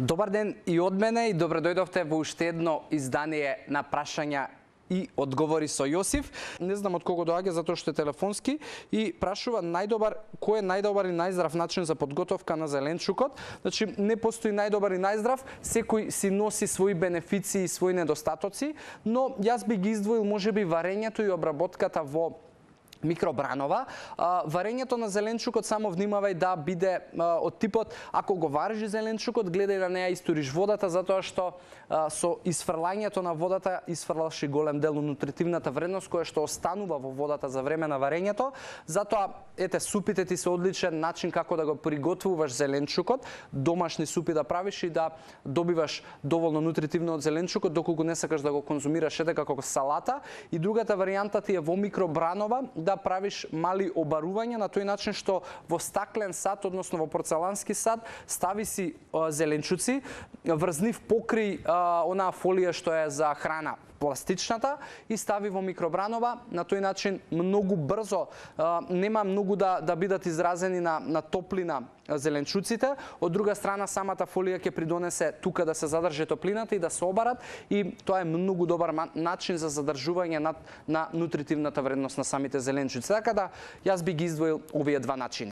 Добар ден и од мене и добре дојдовте во уште едно издание на прашања и одговори со Јосиф. Не знам од кого доаѓа затоа што е телефонски и прашува кој е најдобар и најздрав начин за подготовка на зеленчукот. Значи не постои најдобар и најздрав, секој си носи своји бенефиции и своји недостатоци, но јас би ги издвоил можеби варењето и обработката во микробранова. Варењето на зеленчукот само внимавај да биде од типот, ако го вариш зеленчукот, гледај да не ја истуриш водата, затоа што со исфрлањето на водата исфрлаш и голем дел од нутритивната вредност која што останува во водата за време на варењето. Затоа супите ти се одличен начин како да го приготвуваш зеленчукот, домашни супи да правиш и да добиваш доволно нутритивно од зеленчукот доколку не сакаш да го конзумираш како салата. И другата варијанта ти е во микробранова да правиш мали обарувања на тој начин што во стаклен сад, односно во порцелански сад, стави си зеленчуци, врз нив покри онаа фолија што е за храна, пластичната, и стави во микробранова. На тој начин многу брзо, нема многу да бидат изразени на топлина зеленчуците. Од друга страна, самата фолија ќе придонесе тука да се задржи топлината и да се обарат, и тоа е многу добар начин за задржување на нутритивната вредност на самите зеленчуци. Така да, јас би ги издвоил овие два начини.